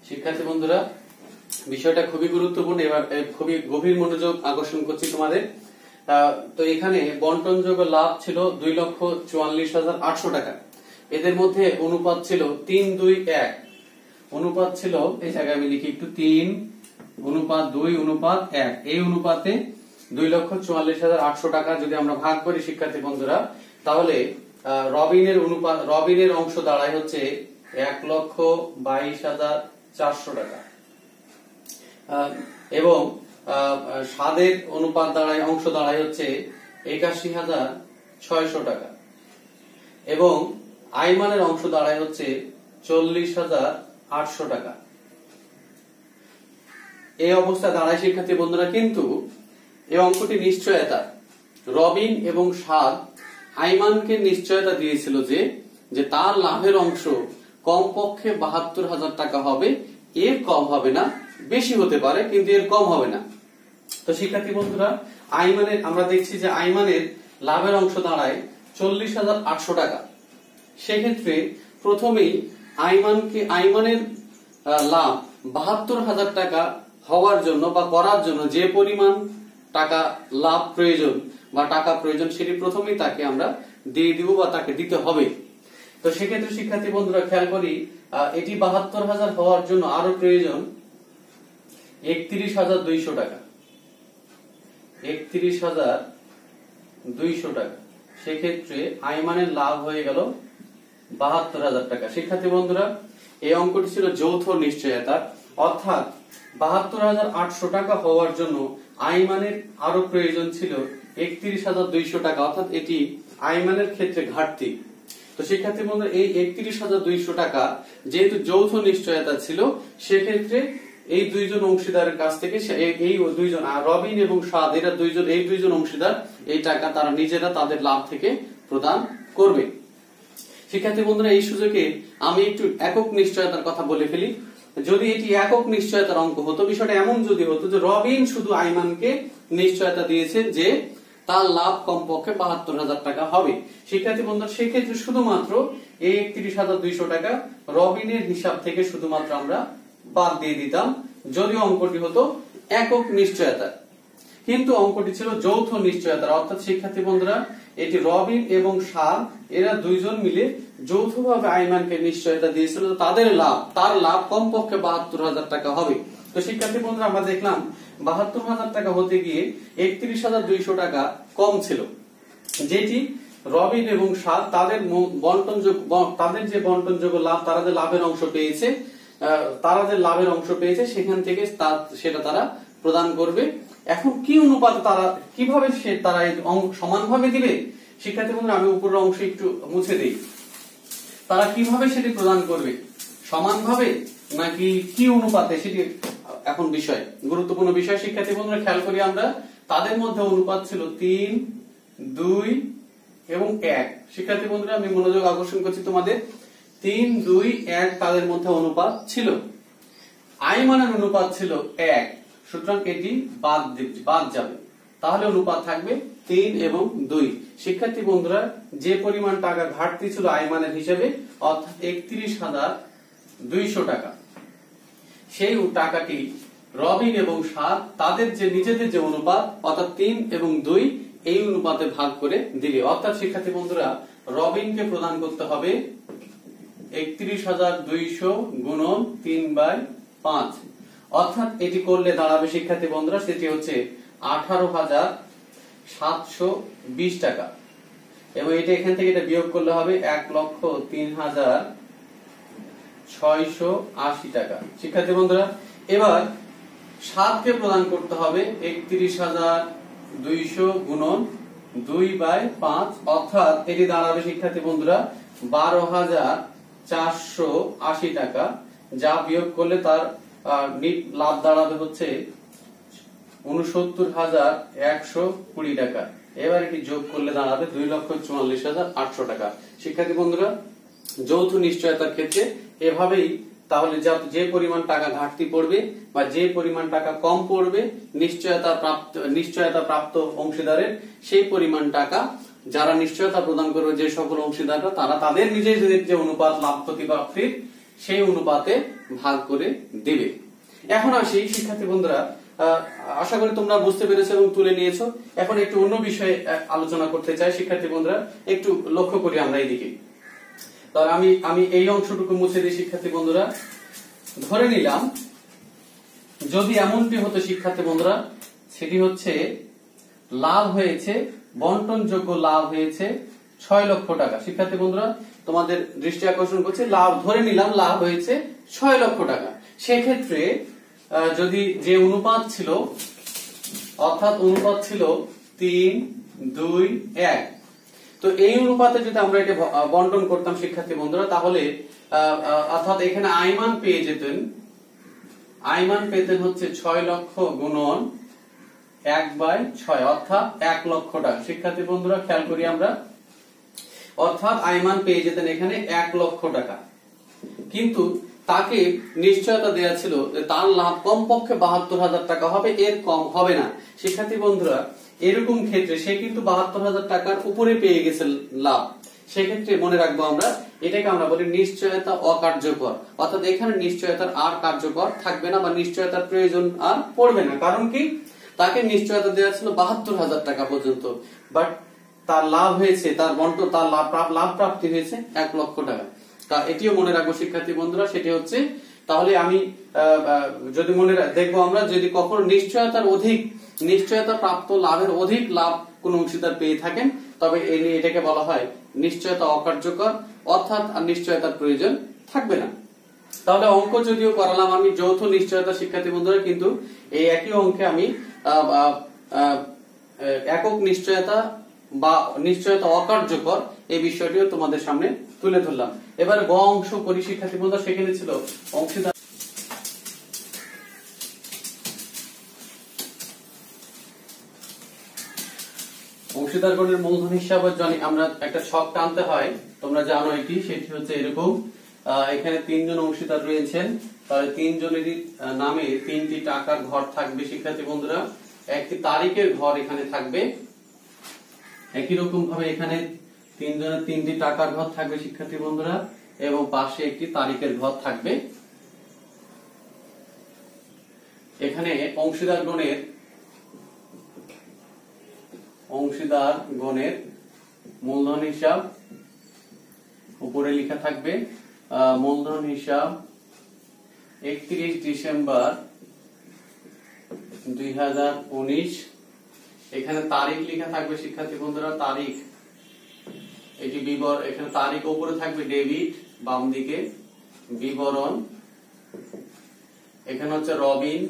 শিক্ষার্থী বন্ধুরা বিষয়টা খুবই গুরুত্বপূর্ণ, এবার খুবই গভীর মনোযোগ আকর্ষণ করছি তোমাদের। তো এখানে বন্টনযোগ্য লাভ ছিল 2,44,800 টাকা। এদের মধ্যে অনুপাত ছিল 3-2-1। অনুপাত ছিল এই জায়গায় আমি লিখি একটু 3:2:1। এই অনুপাতে 2,44,800 টাকা যদি আমরা ভাগ করি শিক্ষার্থী বন্ধুরা, তাহলে রবিনের অংশ দাঁড়ায় হচ্ছে 1,22,400 টাকা এবং সাদের অনুপাত দাঁড়ায় অংশ দাঁড়ায় হচ্ছে 81,600 টাকা এবং আইমানের অংশ দাঁড়ায় হচ্ছে 40,800 টাকা। এই অবস্থা দাঁড়ায় শিক্ষার্থী বন্ধুরা, কিন্তু এই অঙ্কটি নিশ্চয়তা রবিন এবং সাদ আইমানকে নিশ্চয়তা দিয়েছিল যে তার লাভের অংশ কমপক্ষে 72,000 টাকা হবে, এর কম হবে না, বেশি হতে পারে কিন্তু এর কম হবে না। তো শিক্ষার্থী বন্ধুরা আমরা দেখছি যে আইমানের লাভের অংশ দাঁড়ায় 40,800 টাকা। সেক্ষেত্রে প্রথমেই আইমানের লাভ 72,000 টাকা হওয়ার জন্য বা করার জন্য যে পরিমাণ টাকা লাভ প্রয়োজন বা টাকা প্রয়োজন সেটি প্রথমেই তাকে আমরা দিয়ে দিব বা তাকে দিতে হবে। তো সেক্ষেত্রে শিক্ষার্থী বন্ধুরা খেয়াল করি এটি 72,000 হওয়ার জন্য আরো প্রয়োজন 31,200 টাকা। 31,200 টাকা। সেক্ষেত্রে আইমানের লাভ হয়ে গেল 72,000 টাকা। শিক্ষার্থী বন্ধুরা এই অঙ্কটি ছিল যৌথ নিশ্চয়তা, অর্থাৎ 72,800 টাকা হওয়ার জন্য আইমানের আরো প্রয়োজন ছিল 31,200 টাকা, অর্থাৎ এটি আইমানের ক্ষেত্রে ঘাটতি। তো শিক্ষার্থী বন্ধুরা এই 31,200 টাকা যেহেতু যৌথ নিশ্চয়তা ছিল, সেক্ষেত্রে এই দুইজন অংশীদারের কাছ থেকে এই দুইজন রবিন এবং সাদ এই দুইজন অংশীদার এই টাকা তারা নিজেরা তাদের লাভ থেকে প্রদান করবে। শিক্ষার্থী বন্ধুরা এই সুযোগে আমি একটু একক নিশ্চয়তার কথা বলে ফেলি। যদি এটি একক নিশ্চয়তার অঙ্ক হতো, বিষয়টা এমন যদি হতো যে রবিন শুধু আইমানকে নিশ্চয়তা দিয়েছেন যে তার লাভ কমপক্ষে 72,000 টাকা হবে, শিক্ষার্থী বন্ধুরা সেক্ষেত্রে শুধুমাত্র এই 31,200 টাকা রবিনের হিসাব থেকে শুধুমাত্র আমরা বাদ দিয়ে দিতাম, যদিও অঙ্কটি হতো একক নিশ্চয়তা। কিন্তু অঙ্কটি ছিল যৌথ নিশ্চয়তার, অর্থাৎ শিক্ষার্থী বন্ধুরা এটি রবিন এবং সাদ এরা দুইজন মিলে যৌথভাবে আইমানকে নিশ্চয়তা দিয়েছিল তার লাভ কমপক্ষে 72,000 টাকা হবে। তো শিক্ষার্থী বন্ধুরা আমরা দেখলাম 72,000 টাকা হতে গিয়ে 31,200 টাকা কম ছিল, যেটি রবিন এবং সাদ তাদের যে বন্টনযোগ্য লাভ, তারা যে লাভের অংশ পেয়েছে সেখান থেকে সেটা তারা প্রদান করবে। এখন কি অনুপাতে কিভাবে তারা সমানভাবে দিবে? শিক্ষার্থী বন্ধুরা আমি উপরের অংশ একটু মুছে দিই। তারা কিভাবে সেটি প্রদান করবে, সমানভাবে নাকি কি অনুপাতে, সেটি এখন গুরুত্বপূর্ণ বিষয়। শিক্ষার্থী বন্ধুরা খেয়াল করি আমরা তাদের মধ্যে অনুপাত ছিল 3, 2 এবং 1। শিক্ষার্থী বন্ধুরা আমি মনোযোগ আকর্ষণ করছি তোমাদের, 3, 2, 1 তাদের মধ্যে অনুপাত ছিল। আইমানের অনুপাত ছিল 1, সুতরাং এটি বাদ যাবে, তাহলে অনুপাত থাকবে 3 এবং 2। শিক্ষার্থী বন্ধুরা যে পরিমাণ টাকা ঘাটতি ছিল আইমানের হিসেবে, অর্থাৎ 31,200 টাকা, সেই টাকাটি রবিন এবং সাদ তাদের যে নিজেদের যে অনুপাত অর্থাৎ 3 এবং 2 এই অনুপাতে ভাগ করে দিবে। অর্থাৎ শিক্ষার্থী বন্ধুরা রবিনকে প্রদান করতে হবে 31,200 গুণন 3/5, অর্থাৎ এটি করলে দাঁড়াবে শিক্ষার্থী বন্ধুরা সেটি হচ্ছে 18,720 টাকা। এবং এটা এখান থেকে এটা বিয়োগ করলে হবে 1,03,680 টাকা। শিক্ষার্থী বন্ধুরা এবার 7 কে প্রদান করতে হবে 31,200 গুণন 2/5, অর্থাৎ এটি দাঁড়াবে শিক্ষার্থী বন্ধুরা 12,480 টাকা, যা বিয়োগ করলে তার লাভ দাঁড়াবে হচ্ছে 69,120 টাকা। এবার এটি যোগ করলে দাঁড়াবে 2,44,800 টাকা। শিক্ষার্থী বন্ধুরা যৌথ নিশ্চয়তার ক্ষেত্রে এভাবেই তাহলে যে পরিমাণ টাকা ঘাটতি পড়বে বা যে পরিমাণ টাকা কম পড়বে নিশ্চয়তা প্রাপ্ত অংশীদারের, সেই পরিমাণ টাকা যারা নিশ্চয়তা প্রদান করবে যে সকল অংশীদাররা তারা তাদের নিজেদের যে অনুপাত লাভ ক্ষতি প্রাপ্তির সেই অনুপাতে ভাগ করে দেবে। এখন আসি শিক্ষার্থী বন্ধুরা, আশা করি তোমরা বুঝতে পেরেছো এবং তুলে নিয়েছো। এখন একটু অন্য বিষয়ে আলোচনা করতে চাই শিক্ষার্থী বন্ধুরা, একটু লক্ষ্য করি আমরা এইদিকে। তাহলে আমি এই অংশটুকু মুছে দিই শিক্ষার্থী বন্ধুরা। ধরে নিলাম যদি এমনটি হতো শিক্ষার্থী বন্ধুরা, সেটি হচ্ছে লাভ হয়েছে, বন্টনযোগ্য লাভ হয়েছে 6 লক্ষ টাকা। শিক্ষার্থী বন্ধুরা তোমাদের দৃষ্টি আকর্ষণ করছে, লাভ ধরে নিলাম লাভ হয়েছে 6 লক্ষ টাকা। সেক্ষেত্রে যদি যে অনুপাত ছিল, অর্থাৎ অনুপাত ছিল 3-2-1, তো এই অনুপাতে যদি আমরা এটা বন্টন করতাম শিক্ষার্থী বন্ধুরা, তাহলে অর্থাৎ এখানে আইমান পেতেন হচ্ছে 6 লক্ষ গুণন 1/6, অর্থাৎ 1 লক্ষ টাকা। শিক্ষার্থী বন্ধুরা খেয়াল করি আমরা, অর্থাৎ আইমান পেয়ে যেতেন এখানে 1 লক্ষ টাকা, কিন্তু তাকে নিশ্চয়তা দেয়া ছিল যে তার লাভ কমপক্ষে 72,000 টাকা হবে, এর কম হবে না। শিক্ষার্থী বন্ধুরা এরকম ক্ষেত্রে সে কিন্তু 72,000 টাকার উপরে পেয়ে গেছে লাভ, সেক্ষেত্রে মনে রাখবো আমরা এটাকে আমরা বলি নিশ্চয়তা অকার্যকর, অর্থাৎ এখানে নিশ্চয়তার আর কার্যকর থাকবে না বা নিশ্চয়তার প্রয়োজন আর পড়বে না। কারণ কি, তাকে নিশ্চয়তা দেওয়া ছিল 72,000 টাকা পর্যন্ত, বাট তার লাভ হয়েছে, তার লাভ প্রাপ্তি হয়েছে 1 লক্ষ টাকা। তা এটিও মনে রাখবো শিক্ষার্থী বন্ধুরা। সেটি হচ্ছে তাহলে আমি যদি দেখবো আমরা যদি কখনো নিশ্চয়তা প্রাপ্ত লাভের অধিক লাভ কোন অংশীদার পেয়ে থাকেন, তবে এটাকে বলা হয় নিশ্চয়তা অকার্যকর, অর্থাৎ আর নিশ্চয়তার প্রয়োজন থাকবে না। তাহলে অঙ্ক যদিও করালাম আমি যৌথ নিশ্চয়তা শিক্ষার্থী বন্ধুরা, কিন্তু এই একই অঙ্কে আমি একক নিশ্চয়তা বা নিশ্চয়তা অকার্যকর এই বিষয়টিও তোমাদের সামনে তুলে ধরলাম। এবার গ অংশ করি শিক্ষার্থী বন্ধুরা। সেখানে ছিল অংশীদারগণের মূলধন হিসাবে আমরা একটা ছক টানতে হয়, তোমরা জানো এটি। সেটি হচ্ছে এরকম, এখানে 3 জন অংশীদার রয়েছেন, তাহলে 3 জনেরই নামে 3টি টাকার ঘর থাকবে শিক্ষার্থী বন্ধুরা, একটি তারিখের ঘর এখানে থাকবে। একই রকম ভাবে এখানে 3 জনের 3টি টাকার ঘর থাকবে শিক্ষার্থী বন্ধুরা, এবং পাশে একটি তারিখের ঘর থাকবে। এখানে অংশীদারগণের মূলধন হিসাব উপরে লেখা থাকবে, মূলধন হিসাব 31 ডিসেম্বর 2019। এখানে তারিখ লেখা থাকবে শিক্ষার্থী বন্ধুরা, তারিখ এটি এখানে তারিখ উপরে থাকবে ডেবিট, বাম দিকে বিবরণ। এখানে হচ্ছে রবিন,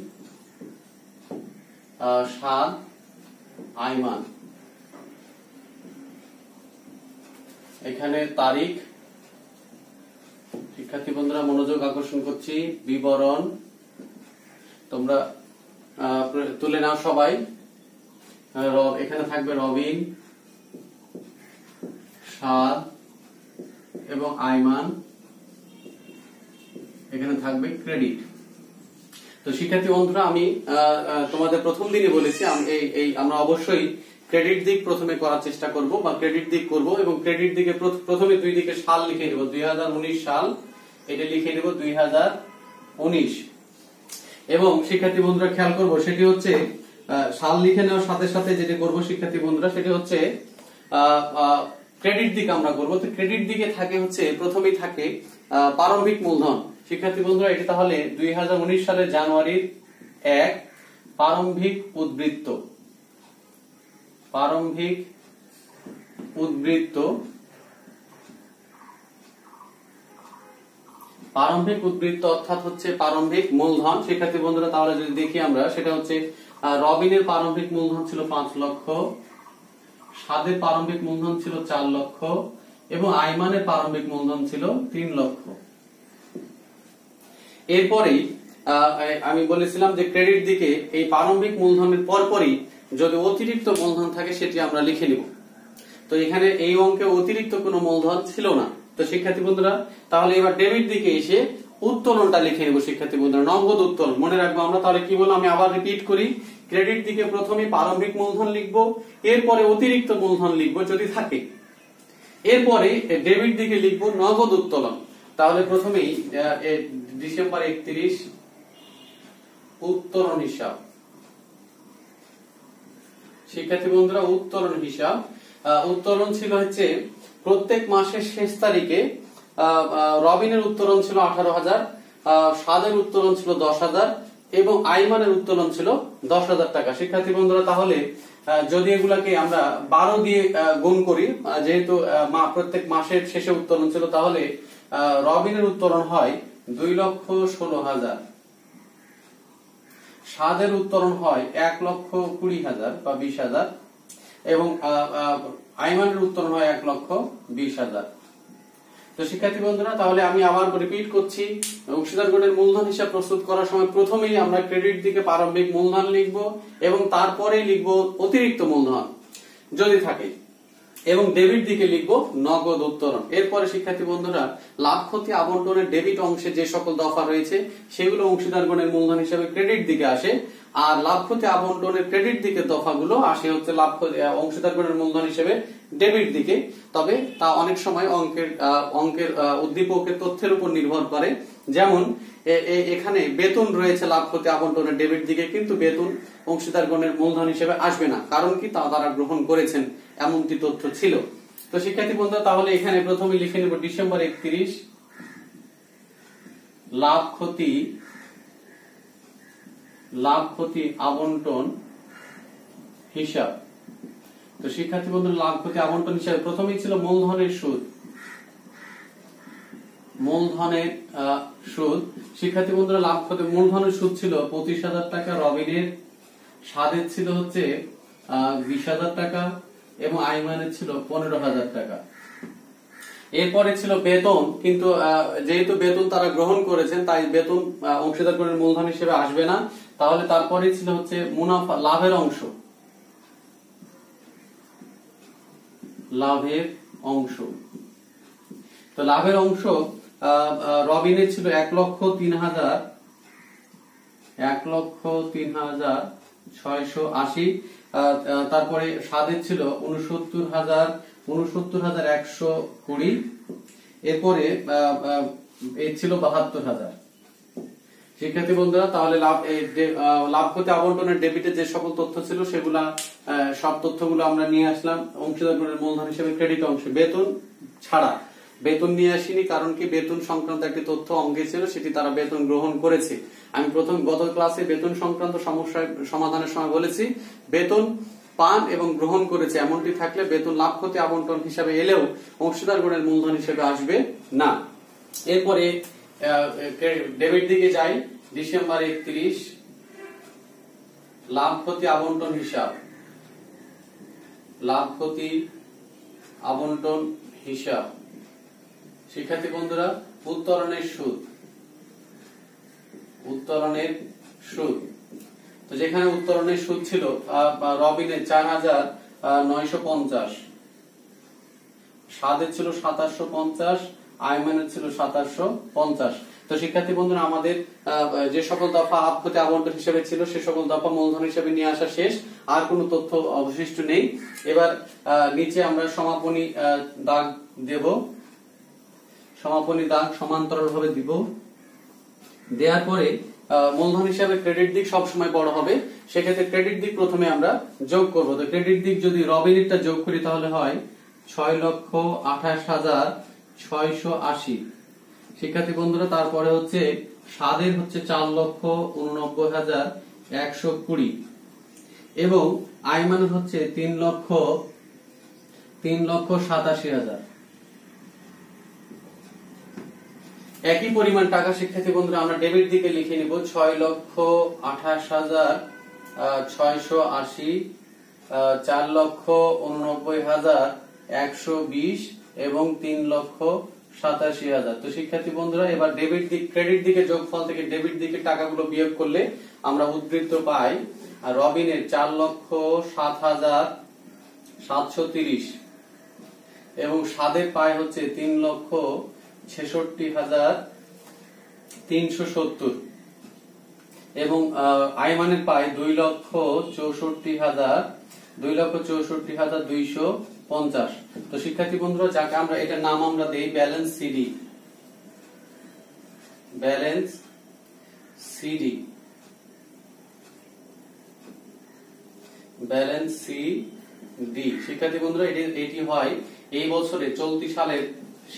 সাদ, আইমান। এখানে তারিখ, শিক্ষার্থী বন্ধুরা মনোযোগ আকর্ষণ করছি, বিবরণ তোমরা তুলে নাও সবাই। এখানে থাকবে রবিন, সাদ এবং আইমান। এখানে থাকবে ক্রেডিট। তো শিক্ষার্থী বন্ধুরা আমি তোমাদের প্রথম দিনে বলেছি আমরা অবশ্যই ক্রেডিট দিক প্রথমে করার চেষ্টা করব বা ক্রেডিট দিক করব, এবং ক্রেডিট দিকে প্রথমে দুই দিকে সাল লিখে নেব, 2019 সাল এটা লিখে নেব 2019। এবং শিক্ষার্থী বন্ধুরা খেয়াল করব সেটি হচ্ছে সাল লিখে নেওয়ার সাথে সাথে যেটি করব শিক্ষার্থী বন্ধুরা সেটি হচ্ছে ক্রেডিট দিক আমরা করবো। তো ক্রেডিট দিকে থাকে হচ্ছে প্রথমেই থাকে প্রারম্ভিক মূলধন। শিক্ষার্থী বন্ধুরা এটি তাহলে 2019 সালের জানুয়ারির 1 প্রারম্ভিক উদ্বৃত্ত। প্রারম্ভিক উদ্বৃত্ত, প্রারম্ভিক উদ্বৃত্ত অর্থাৎ হচ্ছে প্রারম্ভিক মূলধন। শিক্ষার্থী বন্ধুরা তাহলে যদি দেখি আমরা, সেটা হচ্ছে রবিনের প্রারম্ভিক মূলধন ছিল 5 লক্ষ, সাদের প্রারম্ভিক মূলধন ছিল 4 লক্ষ এবং আইমানের প্রারম্ভিক মূলধন ছিল 3 লক্ষ। এরপরেই আমি বলেছিলাম যে ক্রেডিট দিকে এই প্রারম্ভিক মূলধনের পরপরই যদি অতিরিক্ত মূলধন থাকে সেটি আমরা লিখে নিব। তো এখানে এই অঙ্কে অতিরিক্ত কোনো মূলধন ছিল না। তো শিক্ষার্থী বন্ধুরা তাহলে এবার ডেবিট দিকে এসে উত্তোলনটা লিখে নেব। শিক্ষার্থী বন্ধুরা নগদ উত্তোলন মনে রাখবো আমরা। তাহলে কি বললাম, আমি আবার রিপিট করি, ক্রেডিট দিকে প্রথমে প্রারম্ভিক মূলধন লিখবো, এরপরে অতিরিক্ত মূলধন লিখবো যদি থাকে, এরপরে ডেবিট দিকে লিখবো নগদ উত্তোলন। তাহলে প্রথমেই ডিসেম্বর 31 উত্তোলন হিসাব। শিক্ষার্থী বন্ধুরা উত্তোলন হিসাব, উত্তোলন ছিল হচ্ছে প্রত্যেক মাসের শেষ তারিখে রবিনের উত্তোলন ছিল 18,000, সাদের উত্তোলন ছিল 10,000 এবং আইমানের উত্তোলন ছিল 10,000 টাকা। শিক্ষার্থী বন্ধুরা তাহলে যদি এগুলাকে আমরা 12 দিয়ে গুণ করি, যেহেতু প্রত্যেক মাসের শেষে উত্তোলন ছিল, তাহলে রবিনের উত্তোলন হয় 2,16,000, সাদের উত্তোলন হয় 1,20,000 বা 20,000 এবং আইমানের উত্তোলন হয় 1,20,000। তো শিক্ষার্থী বন্ধুরা তাহলে আমি আবার রিপিট করছি, অংশীদারগণের মূলধন হিসাব প্রস্তুত করার সময় প্রথমেই আমরা ক্রেডিট দিকে প্রারম্ভিক মূলধন লিখব এবং তারপরেই লিখব অতিরিক্ত মূলধন যদি থাকে এবং ডেবিট দিকে লিখব নগদ উত্তোলন। এরপরে শিক্ষার্থী বন্ধুরা লাভ ক্ষতি আবন্টনের ডেবিট অংশে যে সকল দফা রয়েছে সেগুলো অংশীদারগণের মূলধন হিসেবে ক্রেডিট দিকে আসে, আর লাভ ক্ষতি আবন্টনের ক্রেডিট দিকের দফাগুলো আসে হচ্ছে অংশীদারগণের মূলধন হিসেবে ডেবিট দিকে। তবে তা অনেক সময় অঙ্কের উদ্দীপকের তথ্যের উপর নির্ভর করে। যেমন এখানে বেতন রয়েছে লাভ ক্ষতি আবন্টনের ডেবিট দিকে, কিন্তু বেতন অংশীদারগণের মূলধন হিসেবে আসবে না, কারণ কি তা তারা গ্রহণ করেছেন এমনটি তথ্য ছিল। তো শিক্ষার্থী বন্ধুরা তাহলে এখানে প্রথমে লিখে নেব ডিসেম্বর 31 লাভ ক্ষতি আবন্টন হিসাব। তো শিক্ষার্থী বন্ধুরা লাভ ক্ষতি আবন্টন হিসাবে প্রথমেই ছিল মূলধনের সুদ। মূলধনের সুদ, শিক্ষার্থী বন্ধুরা লাভ ক্ষতি মূলধনের সুদ ছিল 25,000 টাকা, রবিনের, সাদের ছিল হচ্ছে 20,000 টাকা এবং আইমানের ছিল 15,000 টাকা। এরপরে ছিল বেতন, কিন্তু যেহেতু বেতন তারা গ্রহণ করেছেন তাই বেতন অংশীদারগণের মূলধন হিসেবে আসবে না। তাহলে তারপরে ছিল হচ্ছে মুনাফা, লাভের অংশ। লাভের অংশ, তো লাভের অংশ রবিনের ছিল 1,03,680, তারপরে সাদের ছিল 69,120, এরপরে এই ছিল 72,000। শিক্ষার্থী বন্ধুরা তাহলে লাভ ক্ষতি আবন্টনের ডেবিটে যে সকল তথ্য ছিল সেগুলা সব তথ্যগুলো আমরা নিয়ে আসলাম অংশীদারগণের মূলধন হিসেবে ক্রেডিট অংশে। বেতন ছাড়া, বেতন নিয়ে আসিনি, কারণ কি বেতন সংক্রান্ত একটি তথ্য অঙ্কে ছিল, সেটি তারা বেতন গ্রহণ করেছে। আমি গত ক্লাসে বেতন সংক্রান্ত সমস্যা সমাধানের সময় বলেছি, বেতন পান এবং গ্রহণ করেছে এমনটি থাকলে বেতন লাভ ক্ষতি আবন্টন হিসাবে এলেও অংশীদারগণের মূলধন হিসেবে আসবে না। এরপরে ডেবিট দিকে যাই, ডিসেম্বর 31 লাভ ক্ষতি আবন্টন হিসাব। লাভ ক্ষতি আবন্টন হিসাব, শিক্ষার্থী বন্ধুরা উত্তোলনের সুদ। উত্তোলনের সুদ, তো যেখানে উত্তোলনের সুদ ছিল রবিনের 4,950, সাদের ছিল 2,750, আইমানের ছিল 2,750। তো শিক্ষার্থী বন্ধুরা আমাদের যে সকল দফা লাভ ক্ষতি আবন্টন হিসেবে ছিল সে সকল দফা মূলধন হিসেবে নিয়ে আসা শেষ, আর কোনো তথ্য অবশিষ্ট নেই। এবার নিচে আমরা সমাপনী দাগ দেব, সমাপনী দাগ সমান্তরাল ভাবে দিব। দেওয়ার পরে মূলধন হিসাবে ক্রেডিট দিক সবসময় বড় হবে, সেক্ষেত্রে ক্রেডিট দিক প্রথমে আমরা যোগ করব। তো ক্রেডিট দিক যদি রবিনেরটা যোগ করি তাহলে হয় 6,28,680। শিক্ষার্থী বন্ধুরা তারপরে হচ্ছে স্বাদের হচ্ছে 4,89,120 এবং আইমানের হচ্ছে 3,87,000। একই পরিমাণ টাকা শিক্ষার্থী বন্ধুরা আমরা ডেবিট দিকে লিখে নিব 6,28,680, 4,89,120 এবং 3,87,000। তো শিক্ষার্থী বন্ধুরা এবার ডেবিট দিক ক্রেডিট দিকে যোগফল থেকে ডেবিট দিকে টাকাগুলো বিয়োগ করলে আমরা উদ্বৃত্ত পাই রবিনের 4,07,730 এবং স্বাদের পায় হচ্ছে 3,66,370 এবং আইমানের পায় 2,64,250। তো শিক্ষার্থী বন্ধুরা যাকে আমরা এটার নাম আমরা দেই balance CD. Balance CD, balance CD. শিক্ষার্থী বন্ধুরা এটি হয় এই বছরে চলতি সালের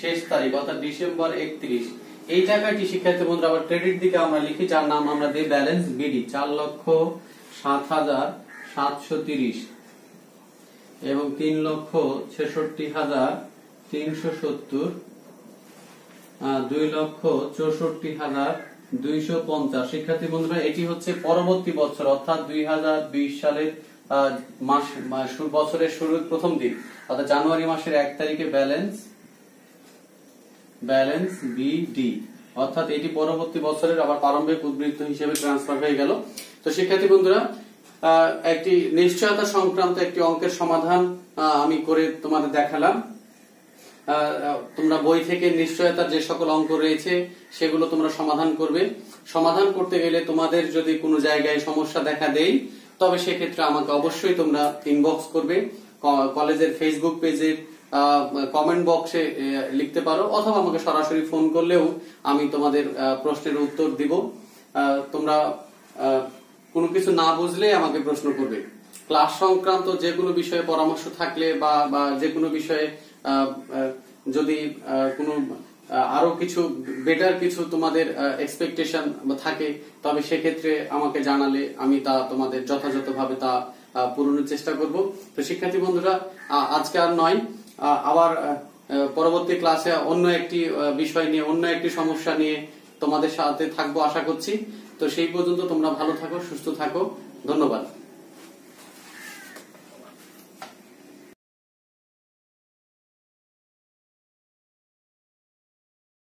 শেষ তারিখ অর্থাৎ ডিসেম্বর 31। এই টাকাটি শিক্ষার্থী বন্ধুরা আবার ক্রেডিট দিকে আমরা লিখি যার নাম আমরা দেই ব্যালেন্স বিডি 4,07,730 এবং 3,66,370, 2,64,250। শিক্ষার্থী বন্ধুরা এটি হচ্ছে পরবর্তী বছর অর্থাৎ 2020 সালের বছরের শুরুর প্রথম দিন অর্থাৎ জানুয়ারি মাসের 1 তারিখে ব্যালেন্স বিডি অর্থাৎ এটি পরবর্তী বছরের আবার প্রারম্ভিক উদ্বৃত্ত হিসেবে ট্রান্সফার হয়ে গেল। তো শিক্ষার্থী বন্ধুরা একটি নিশ্চয়তা সংক্রান্ত একটি অঙ্কের সমাধান আমি করে তোমাদের দেখালাম। তোমরা বই থেকে নিশ্চয়তার যে সকল অঙ্ক রয়েছে সেগুলো তোমরা সমাধান করবে। সমাধান করতে গেলে তোমাদের যদি কোনো জায়গায় সমস্যা দেখা দেয় তবে সেক্ষেত্রে আমাকে অবশ্যই তোমরা ইনবক্স করবে, কলেজের ফেসবুক পেজে কমেন্ট বক্সে লিখতে পারো অথবা আমাকে সরাসরি ফোন করলেও আমি তোমাদের প্রশ্নের উত্তর দিব। তোমরা কোনো কিছু না বুঝলে আমাকে প্রশ্ন করবে। ক্লাস সংক্রান্ত যে কোনো বিষয়ে পরামর্শ থাকলে বা যে কোনো বিষয়ে যদি কোনো আরো কিছু বেটার কিছু তোমাদের এক্সপেকটেশন থাকে তবে সেক্ষেত্রে আমাকে জানালে আমি তা তোমাদের যথাযথভাবে তা পূরণের চেষ্টা করব। তো শিক্ষার্থী বন্ধুরা আজকে আর নয়, আবার পরবর্তী ক্লাসে অন্য একটি বিষয় নিয়ে অন্য একটি সমস্যা নিয়ে তোমাদের সাথে থাকবো আশা করছি। তো সেই পর্যন্ত তোমরা ভালো থাকো, সুস্থ থাকো। ধন্যবাদ।